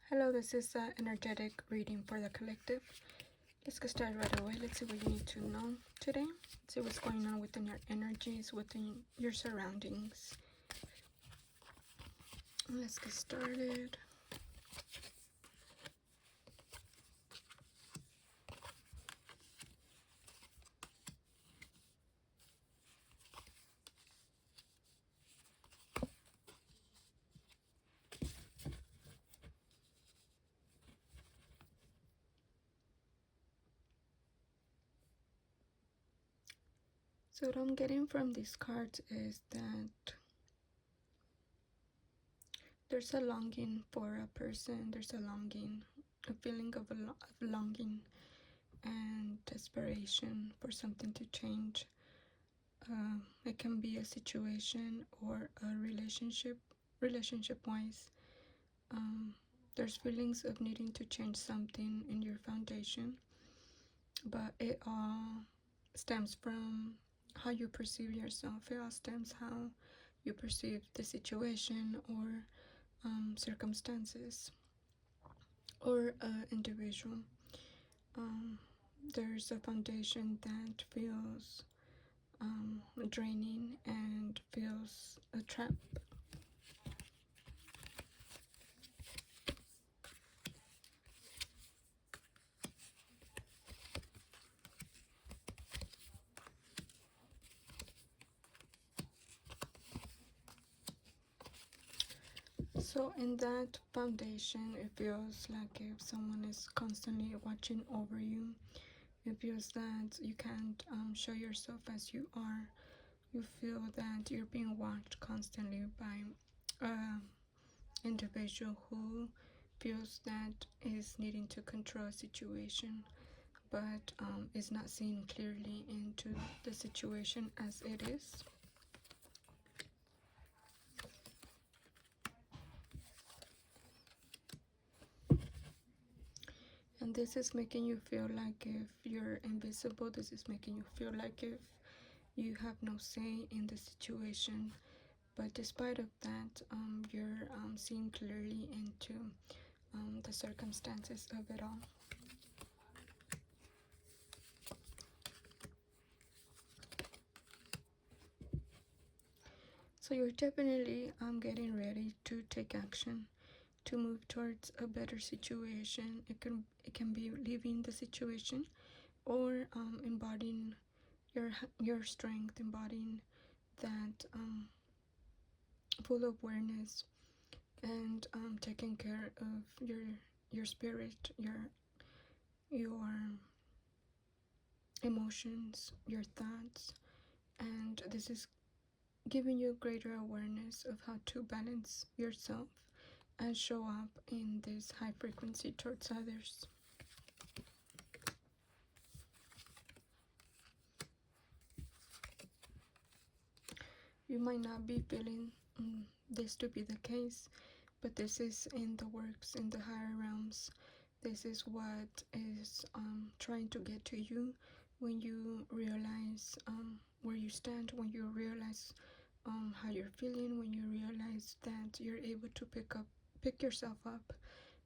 Hello, this is an energetic reading for the collective. Let's get started right away. Let's see what you need to know today. Let's see what's going on within your energies, within your surroundings. Let's get started. So what I'm getting from these cards is that there's a longing for a person. There's a longing, a feeling of longing and desperation for something to change. It can be a situation or a relationship-wise. There's feelings of needing to change something in your foundation, but it all stems from how you perceive yourself. It all stems how you perceive the situation or circumstances or individual. There's a foundation that feels draining and feels a trap. So in that foundation, it feels like if someone is constantly watching over you. It feels that you can't show yourself as you are. You feel that you're being watched constantly by an individual who feels that is needing to control a situation, but is not seeing clearly into the situation as it is. And this is making you feel like if you're invisible. This is making you feel like if you have no say in the situation. But despite of that, you're seeing clearly into the circumstances of it all. So you're definitely getting ready to take action, to move towards a better situation. It can be leaving the situation or embodying your strength, embodying that full awareness and taking care of your spirit, your emotions, your thoughts, and this is giving you greater awareness of how to balance yourself and show up in this high frequency towards others. You might not be feeling this to be the case, but this is in the works, in the higher realms. This is what is trying to get to you when you realize where you stand, when you realize how you're feeling, when you realize that you're able to pick yourself up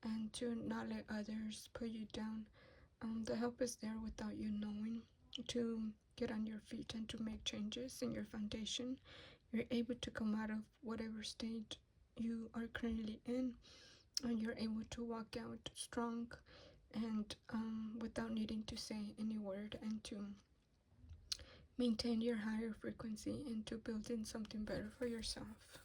and to not let others put you down. The help is there without you knowing, to get on your feet and to make changes in your foundation. You're able to come out of whatever state you are currently in, and you're able to walk out strong and without needing to say any word, and to maintain your higher frequency and to build in something better for yourself.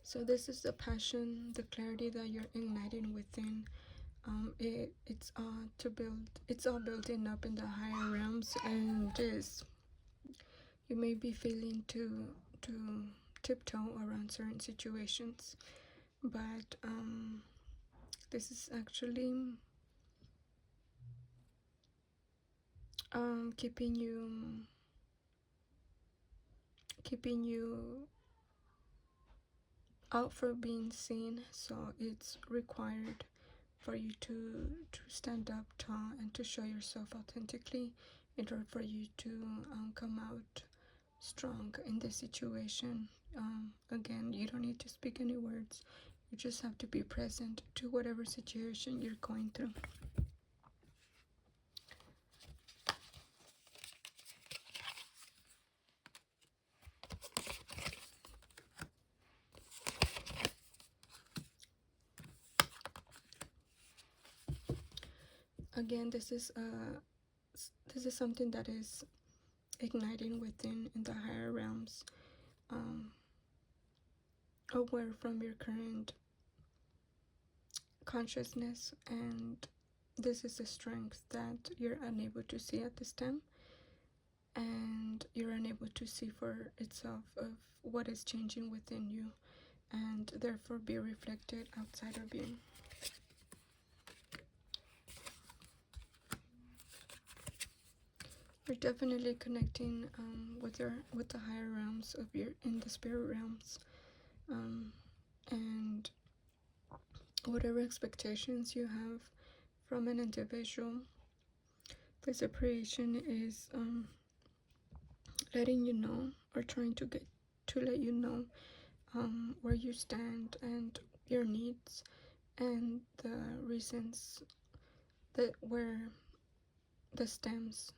So this is the passion, the clarity that you're igniting within. It's all building up in the higher realms, and this you may be feeling to tiptoe around certain situations, but this is actually keeping you out for being seen. So it's required for you to stand up tall and to show yourself authentically in order for you to come out strong in this situation. Again, you don't need to speak any words. You just have to be present to whatever situation you're going through. Again, this is something that is igniting within in the higher realms, aware from your current consciousness, and this is a strength that you're unable to see at this time, and you're unable to see for itself of what is changing within you, and therefore be reflected outside of you. You're definitely connecting with the higher realms of your in the spirit realms, and whatever expectations you have from an individual, the separation is letting you know, or trying to let you know where you stand and your needs, and the reasons that where the stems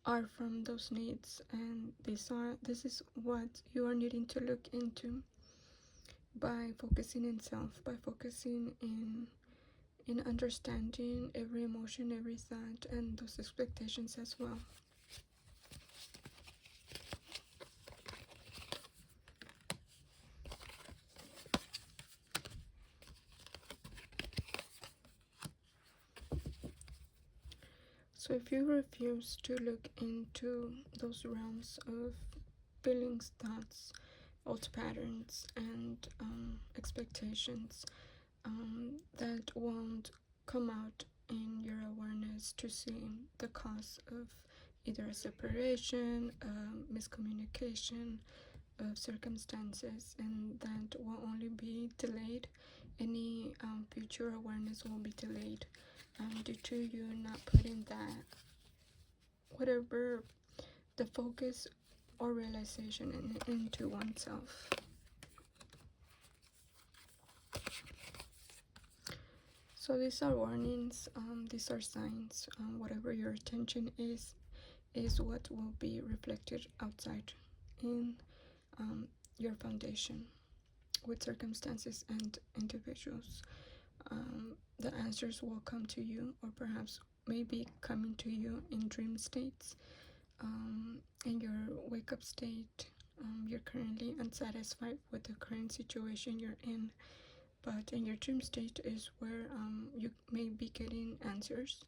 are from those needs, and this is what you are needing to look into by focusing in self, by focusing in understanding every emotion, every thought, and those expectations as well. So if you refuse to look into those realms of feelings, thoughts, old patterns, and expectations, that won't come out in your awareness to see the cause of either a separation, miscommunication of circumstances, and that will only be delayed. Any future awareness will be delayed due to you not putting that, whatever the focus or realization into oneself. So these are warnings, these are signs. Whatever your attention is what will be reflected outside in your foundation with circumstances and individuals. The answers will come to you, or perhaps maybe coming to you in dream states. In your wake up state, you're currently unsatisfied with the current situation you're in, but in your dream state is where you may be getting answers,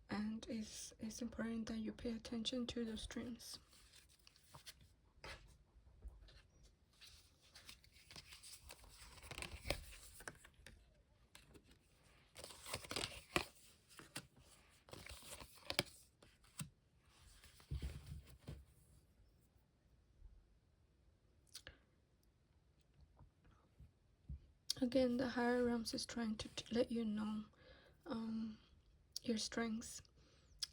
and it's important that you pay attention to those dreams. Again, the higher realms is trying to let you know your strengths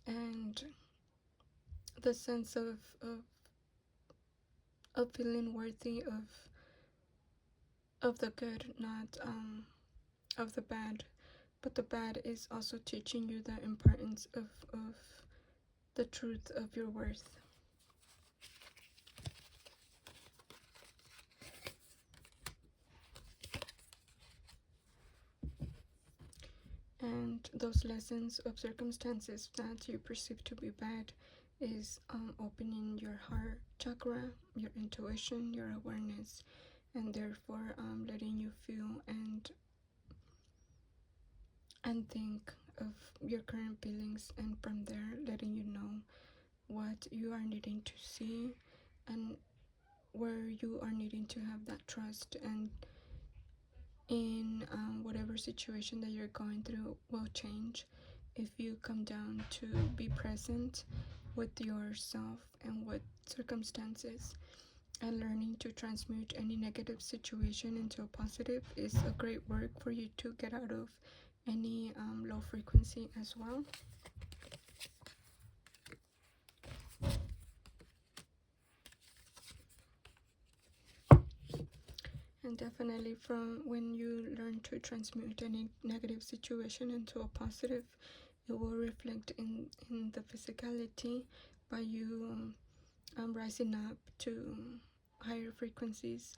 and the sense of feeling worthy of the good, not of the bad. But the bad is also teaching you the importance of the truth of your worth. And those lessons of circumstances that you perceive to be bad is opening your heart chakra, your intuition, your awareness, and therefore letting you feel and think of your current feelings, and from there letting you know what you are needing to see and where you are needing to have that trust, and in whatever situation that you're going through will change if you come down to be present with yourself and with circumstances. And learning to transmute any negative situation into a positive is a great work for you to get out of any low frequency as well. And definitely from when you learn to transmute any negative situation into a positive, it will reflect in the physicality by you rising up to higher frequencies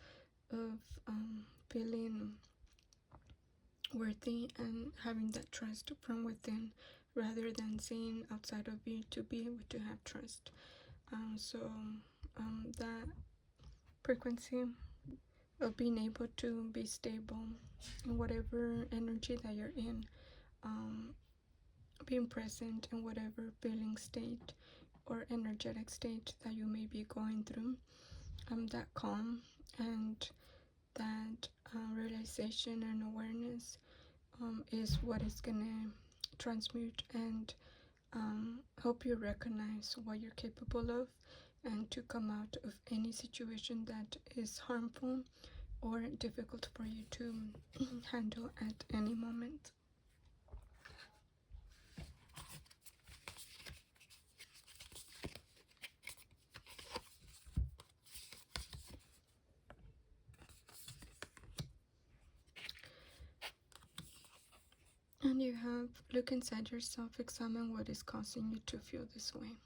of feeling worthy and having that trust from within rather than seeing outside of you to be able to have trust. So that frequency of being able to be stable in whatever energy that you're in, um, being present in whatever feeling state or energetic state that you may be going through, that calm and that realization and awareness is what is gonna transmute and help you recognize what you're capable of and to come out of any situation that is harmful or difficult for you to handle at any moment. And you have look inside yourself, examine what is causing you to feel this way.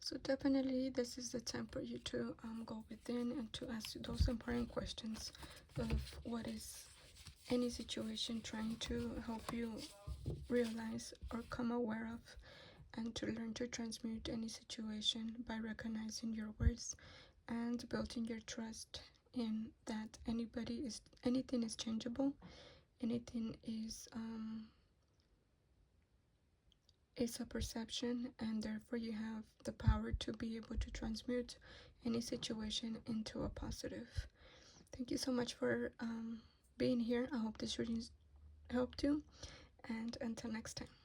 So definitely this is the time for you to go within and to ask those important questions of what is any situation trying to help you realize or come aware of, and to learn to transmute any situation by recognizing your worth and building your trust in that anything is changeable, anything is a perception, and therefore you have the power to be able to transmute any situation into a positive. Thank you so much for being here. I hope this reading helped you, and until next time.